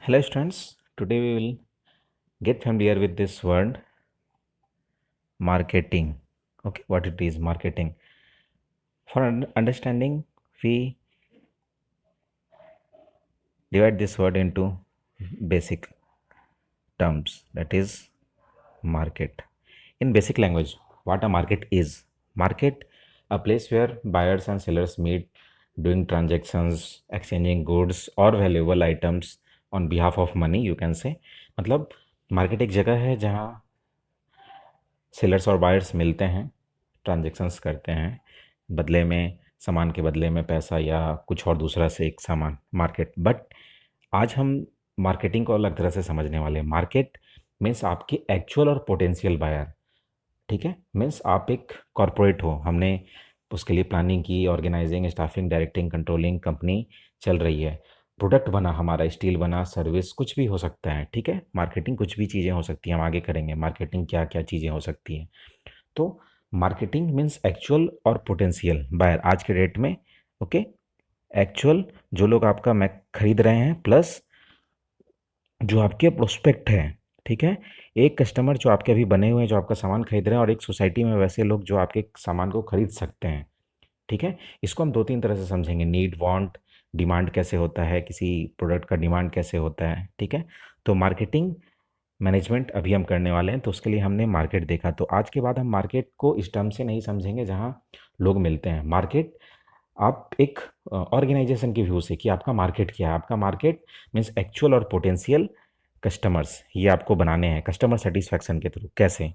Hello students, today we will get familiar with this word marketing. Okay, what it is marketing. For understanding, we divide this word into basic terms, that is market. In basic language, what a market is. Market, a place where buyers and sellers meet doing transactions, exchanging goods or valuable items on behalf of money, you can say. मतलब market एक जगह है जहाँ sellers और buyers मिलते हैं, transactions करते हैं, बदले में सामान के बदले में पैसा या कुछ और दूसरा से एक सामान, मार्केट। बट आज हम मार्केटिंग को अलग तरह से समझने वाले हैं। मार्केट मीन्स आपकी एक्चुअल और पोटेंशियल बायर, ठीक है। मीन्स आप एक कॉरपोरेट हो, हमने उसके लिए प्लानिंग की, organizing, staffing, directing, controlling, company चल रही है, प्रोडक्ट बना हमारा, स्टील बना, सर्विस कुछ भी हो सकता है, ठीक है। मार्केटिंग कुछ भी चीज़ें हो सकती हैं, हम आगे करेंगे मार्केटिंग क्या क्या चीज़ें हो सकती हैं। तो मार्केटिंग मीन्स एक्चुअल और पोटेंशियल बायर आज के डेट में। ओके, एक्चुअल जो लोग आपका मैं खरीद रहे हैं, प्लस जो आपके प्रोस्पेक्ट हैं, ठीक है। एक कस्टमर जो आपके अभी बने हुए हैं, जो आपका सामान खरीद रहे हैं, और एक सोसाइटी में वैसे लोग जो आपके सामान को खरीद सकते हैं, ठीक है। इसको हम दो तीन तरह से समझेंगे, नीड, वांट, डिमांड कैसे होता है, किसी प्रोडक्ट का डिमांड कैसे होता है, ठीक है। तो मार्केटिंग मैनेजमेंट अभी हम करने वाले हैं, तो उसके लिए हमने मार्केट देखा। तो आज के बाद हम मार्केट को इस टर्म से नहीं समझेंगे जहाँ लोग मिलते हैं। मार्केट आप एक ऑर्गेनाइजेशन की व्यू से कि आपका मार्केट क्या है। आपका मार्केट मीन्स एक्चुअल और पोटेंशियल कस्टमर्स, ये आपको बनाने हैं कस्टमर सेटिस्फैक्शन के थ्रू। कैसे?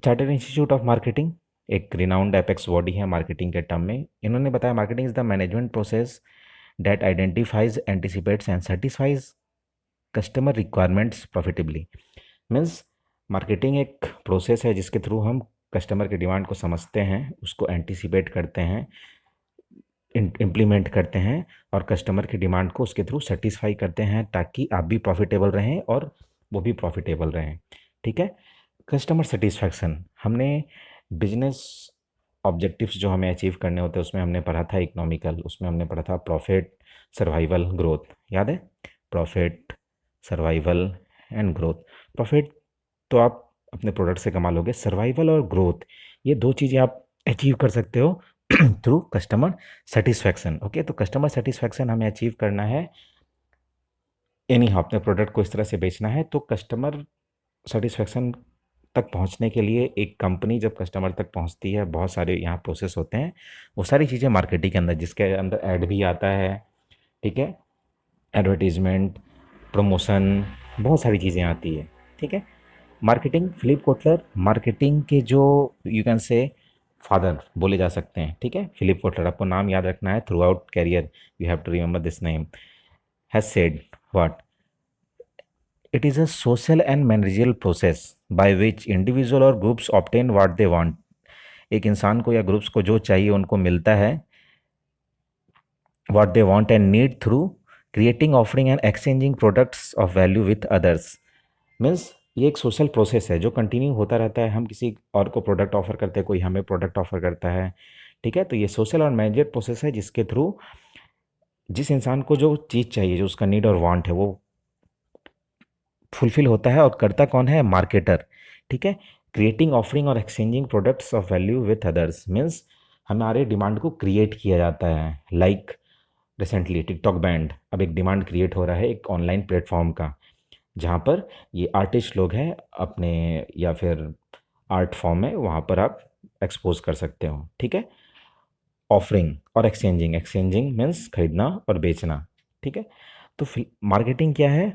चार्टर्ड इंस्टीट्यूट ऑफ मार्केटिंग एक रिनाउंड एपेक्स बॉडी है मार्केटिंग के टर्म में। इन्होंने बताया marketing is the management process that identifies, anticipates and satisfies customer requirements profitably. Means marketing एक प्रोसेस है जिसके थ्रू हम कस्टमर के डिमांड को समझते हैं, उसको एंटिसिपेट करते हैं, इम्प्लीमेंट करते हैं, और कस्टमर की डिमांड को उसके थ्रू सेटिस्फाई करते हैं, ताकि आप भी प्रॉफिटेबल रहें और वो भी प्रॉफिटेबल रहें, ठीक है। कस्टमर सेटिस्फैक्शन हमने बिजनेस ऑब्जेक्टिव्स जो हमें अचीव करने होते हैं उसमें हमने पढ़ा था इकोनॉमिकल, उसमें हमने पढ़ा था प्रॉफिट, सर्वाइवल, ग्रोथ, याद है? Profit, survival and growth. Profit तो आप अपने प्रोडक्ट से कमा लोगे, सर्वाइवल और ग्रोथ ये दो चीज़ें आप अचीव कर सकते हो थ्रू कस्टमर सेटिस्फैक्शन। ओके, तो कस्टमर सेटिस्फैक्शन हमें अचीव करना है, यानी अपने प्रोडक्ट को इस तरह से बेचना है। तो कस्टमर सेटिस्फैक्शन तक पहुंचने के लिए एक कंपनी जब कस्टमर तक पहुंचती है, बहुत सारे यहाँ प्रोसेस होते हैं, वो सारी चीज़ें मार्केटिंग के अंदर, जिसके अंदर ऐड भी आता है, ठीक है, एडवर्टीजमेंट, प्रमोशन, बहुत सारी चीज़ें आती है, ठीक है। मार्केटिंग, फिलिप कोटलर मार्केटिंग के जो यू कैन से फादर बोले जा सकते हैं, ठीक है। फिलिप कोटलर, आपको नाम याद रखना है throughout career, you have to remember this name, has said what, it is a social and managerial process by which individual or groups obtain what they want। एक इंसान को या ग्रुप्स को जो चाहिए उनको मिलता है, what they want and need through creating, offering and exchanging products of value with others। Means ये एक सोशल प्रोसेस है जो कंटिन्यू होता रहता है, हम किसी और को प्रोडक्ट ऑफर करते हैं, कोई हमें प्रोडक्ट ऑफर करता है, ठीक है। तो ये सोशल और मैनेजर प्रोसेस है जिसके थ्रू जिस इंसान को जो चीज़ चाहिए, जो उसका नीड और वांट है, वो फुलफिल होता है। और करता कौन है? मार्केटर, ठीक है। क्रिएटिंग, ऑफरिंग और exchanging products of value with others means हमारे डिमांड को क्रिएट किया जाता है। लाइक रिसेंटली टिकटॉक बैंड, अब एक डिमांड क्रिएट हो रहा है एक ऑनलाइन प्लेटफॉर्म का, जहाँ पर ये आर्टिस्ट लोग हैं अपने, या फिर आर्ट फॉर्म है, वहाँ पर आप एक्सपोज कर सकते हो, ठीक है। ऑफरिंग और एक्सचेंजिंग, एक्सचेंजिंग मीन्स खरीदना और बेचना, ठीक है। तो मार्केटिंग क्या है?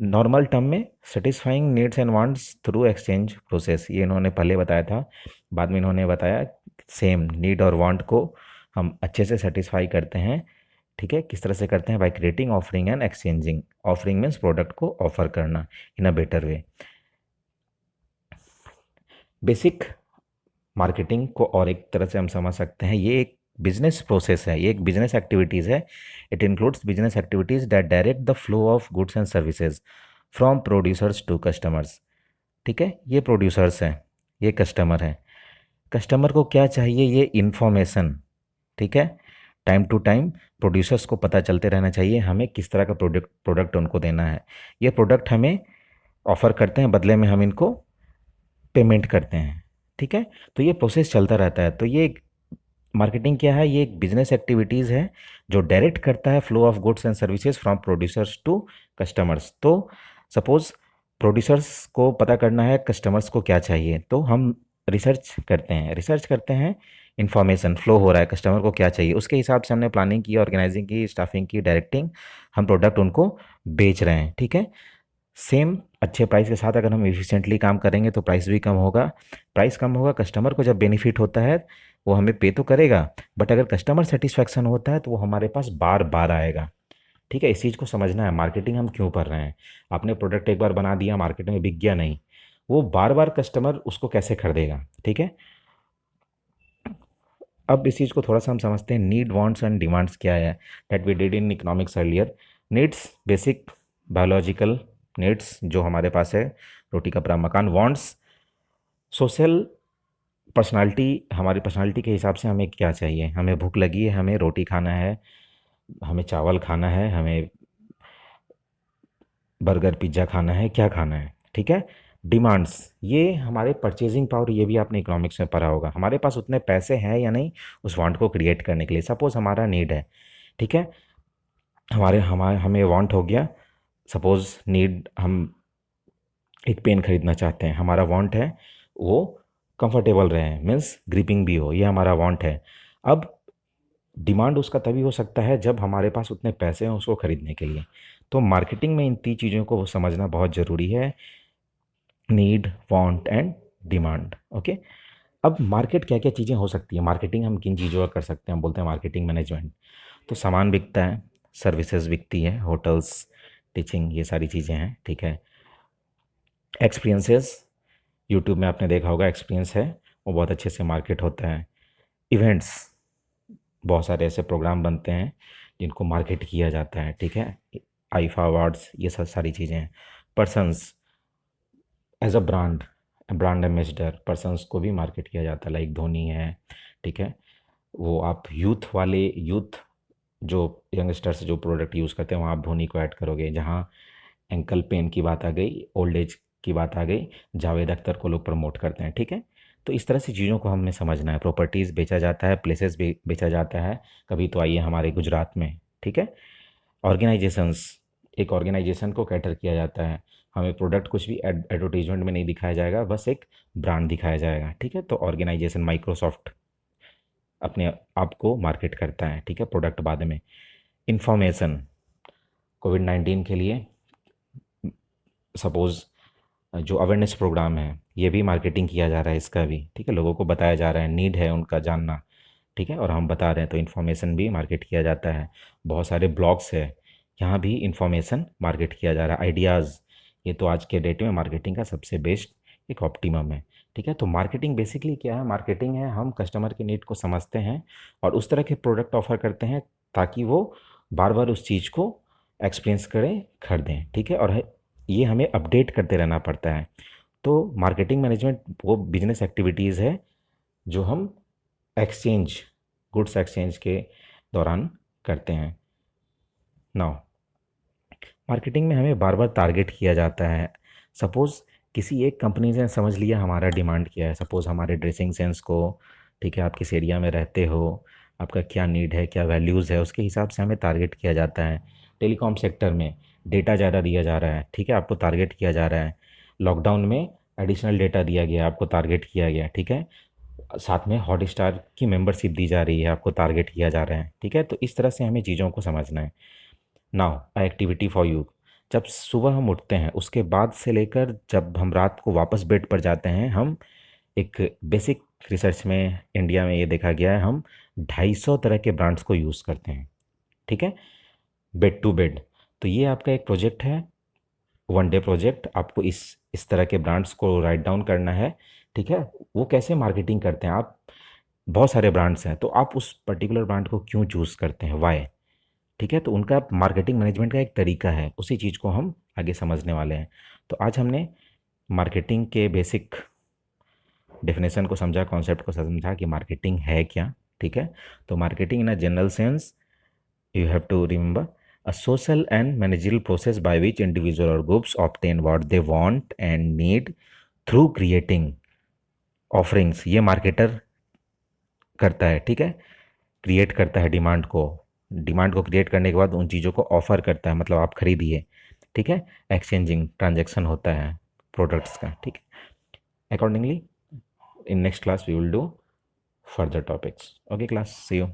नॉर्मल टर्म में satisfying needs and wants through exchange process, ये इन्होंने पहले बताया था, बाद में इन्होंने बताया सेम नीड और वांट को हम अच्छे से सेटिस्फाई करते हैं, ठीक है। किस तरह से करते हैं? By creating, offering and exchanging. Offering means product को ऑफर करना in a better way. Basic marketing को और एक तरह से हम समझ सकते हैं, ये एक बिजनेस प्रोसेस है, ये एक बिजनेस एक्टिविटीज़ है। It includes business activities that direct the flow of goods and services from producers to customers, ठीक है। ये प्रोड्यूसर्स हैं, ये कस्टमर हैं। कस्टमर को क्या चाहिए? ये इन्फॉर्मेशन, ठीक है। टाइम टू टाइम प्रोड्यूसर्स को पता चलते रहना चाहिए हमें किस तरह का प्रोडक्ट उनको देना है। ये प्रोडक्ट हमें ऑफ़र करते हैं, बदले में हम इनको पेमेंट करते हैं, ठीक है। तो ये प्रोसेस चलता रहता है। तो ये मार्केटिंग क्या है? ये एक बिजनेस एक्टिविटीज़ है जो डायरेक्ट करता है flow of goods and services from producers to customers. तो सपोज प्रोड्यूसर्स को पता करना है कस्टमर्स को क्या चाहिए, तो हम रिसर्च करते हैं इन्फॉर्मेशन फ्लो हो रहा है, कस्टमर को क्या चाहिए, उसके हिसाब से हमने प्लानिंग की, ऑर्गेनाइजिंग की, स्टाफिंग की, डायरेक्टिंग, हम प्रोडक्ट उनको बेच रहे हैं, ठीक है। सेम अच्छे प्राइस के साथ अगर हम एफिशिएंटली काम करेंगे तो प्राइस भी कम होगा। प्राइस कम होगा, कस्टमर को जब बेनिफिट होता है वो हमें पे तो करेगा, बट अगर कस्टमर सेटिस्फैक्शन होता है तो वो हमारे पास बार बार आएगा, ठीक है। इस चीज़ को समझना है, मार्केटिंग हम क्यों कर रहे हैं। आपने प्रोडक्ट एक बार बना दिया, मार्केट में बिक गया, नहीं, वो बार बार कस्टमर उसको कैसे खरीदेगा, ठीक है। अब इस चीज़ को थोड़ा सा हम समझते हैं, नीड वांट्स एंड डिमांड्स क्या है, that we did in economics earlier. Needs basic biological needs जो हमारे पास है, रोटी कपड़ा मकान। वांट्स सोशल पर्सनालिटी, हमारी पर्सनालिटी के हिसाब से हमें क्या चाहिए, हमें भूख लगी है, हमें रोटी खाना है, हमें चावल खाना है, हमें बर्गर पिज्ज़ा खाना है, क्या खाना है, ठीक है। डिमांड्स, ये हमारे परचेजिंग पावर, ये भी आपने इकोनॉमिक्स में पढ़ा होगा, हमारे पास उतने पैसे हैं या नहीं उस वांट को क्रिएट करने के लिए। सपोज़ हमारा नीड है, ठीक है, हमें वांट हो गया, सपोज़ नीड, हम एक पेन खरीदना चाहते हैं, हमारा वांट है वो कंफर्टेबल रहे, मीन्स ग्रिपिंग भी हो, ये हमारा वांट है। अब डिमांड उसका तभी हो सकता है जब हमारे पास उतने पैसे हों उसको खरीदने के लिए। तो मार्केटिंग में इन 3 चीज़ों को समझना बहुत ज़रूरी है, need, want and demand, okay. अब मार्केट क्या क्या चीज़ें हो सकती है, मार्केटिंग हम किन चीज़ों का कर सकते हैं, हम बोलते हैं मार्केटिंग मैनेजमेंट। तो सामान बिकता है, सर्विसेज बिकती है, होटल्स, टीचिंग, ये सारी चीज़ें हैं, ठीक है। एक्सपीरियंसेस, यूट्यूब में आपने देखा होगा, एक्सपीरियंस है वो बहुत अच्छे से मार्केट होता है। इवेंट्स, बहुत सारे ऐसे प्रोग्राम बनते हैं जिनको मार्केट किया जाता है, ठीक है। आईफा अवार्ड्स, ये सब सारी चीज़ें हैं। Persons as a brand ambassador, persons को भी मार्केट किया जाता है, लाइक धोनी है, ठीक है। वो आप यूथ जो यंगस्टर्स जो प्रोडक्ट यूज़ करते हैं वहाँ आप धोनी को ऐड करोगे। जहाँ एंकल पेन की बात आ गई, ओल्ड एज की बात आ गई, जावेद अख्तर को लोग प्रमोट करते हैं, ठीक है। तो इस तरह से चीज़ों को हमें समझना है। प्रॉपर्टीज़ बेचा जाता है, प्लेसेस भी बेचा जाता है, कभी तो आइए हमारे गुजरात में, ठीक है। ऑर्गेनाइजेशंस, एक ऑर्गेनाइजेशन को कैटर किया जाता है, हमें प्रोडक्ट कुछ भी एडवर्टीजमेंट में नहीं दिखाया जाएगा, बस एक ब्रांड दिखाया जाएगा, ठीक है। तो ऑर्गेनाइजेशन, माइक्रोसॉफ्ट अपने आप को मार्केट करता है, ठीक है, प्रोडक्ट बाद में। इंफॉर्मेशन, कोविड-19 के लिए सपोज़ जो अवेयरनेस प्रोग्राम है ये भी मार्केटिंग किया जा रहा है इसका भी, ठीक है। लोगों को बताया जा रहा है, नीड है उनका जानना, ठीक है, और हम बता रहे हैं, तो इन्फॉर्मेशन भी मार्केट किया जाता है। बहुत सारे ब्लॉग्स है, यहाँ भी इन्फॉर्मेशन मार्केट किया जा रहा है। आइडियाज़, ये तो आज के डेट में मार्केटिंग का सबसे बेस्ट एक ऑप्टिमम है, ठीक है। तो मार्केटिंग बेसिकली क्या है, मार्केटिंग है हम कस्टमर के नीड को समझते हैं और उस तरह के प्रोडक्ट ऑफर करते हैं ताकि वो बार बार उस चीज़ को एक्सपीरियंस करें, खरीदें, ठीक है। और ये हमें अपडेट करते रहना पड़ता है। तो मार्केटिंग मैनेजमेंट वो बिजनेस एक्टिविटीज़ है जो हम एक्सचेंज, गुड्स एक्सचेंज के दौरान करते हैं। नाउ मार्केटिंग में हमें बार बार टारगेट किया जाता है। सपोज़ किसी एक कंपनी ने समझ लिया हमारा डिमांड क्या है, सपोज़ हमारे ड्रेसिंग सेंस को, ठीक है, आप किस एरिया में रहते हो, आपका क्या नीड है, क्या वैल्यूज़ है, उसके हिसाब से हमें टारगेट किया जाता है। टेलीकॉम सेक्टर में डेटा ज़्यादा दिया जा रहा है, ठीक है, आपको टारगेट किया जा रहा है। लॉकडाउन में एडिशनल डेटा दिया गया, आपको टारगेट किया गया, ठीक है। साथ में हॉटस्टार की मेंबरशिप दी जा रही है, आपको टारगेट किया जा रहा है, ठीक है। तो इस तरह से हमें चीज़ों को समझना है। Now a activity for you, जब सुबह हम उठते हैं उसके बाद से लेकर जब हम रात को वापस बेड पर जाते हैं, हम एक बेसिक रिसर्च में इंडिया में ये देखा गया है, हम 250 तरह के ब्रांड्स को यूज़ करते हैं, ठीक है, बेड टू बेड। तो ये आपका एक प्रोजेक्ट है, वन डे प्रोजेक्ट, आपको इस तरह के ब्रांड्स को राइट डाउन करना है, ठीक है। वो कैसे मार्केटिंग करते हैं, आप बहुत सारे ब्रांड्स हैं तो आप उस पर्टिकुलर ब्रांड को क्यों चूज़ करते हैं, वाई, ठीक है। तो उनका मार्केटिंग मैनेजमेंट का एक तरीका है, उसी चीज़ को हम आगे समझने वाले हैं। तो आज हमने मार्केटिंग के बेसिक डेफिनेशन को समझा, कॉन्सेप्ट को समझा कि मार्केटिंग है क्या, ठीक है। तो marketing in a general sense, you have to remember, a social and managerial process by which individual or groups obtain what they want and need through creating offerings। ये मार्केटर करता है, ठीक है, क्रिएट करता है डिमांड को create करने के बाद उन चीज़ों को ऑफर करता है, मतलब आप खरीदिए, ठीक है, एक्सचेंजिंग ट्रांजेक्शन होता है प्रोडक्ट्स का, ठीक है। Accordingly in next class we will do further topics. Okay class, see you.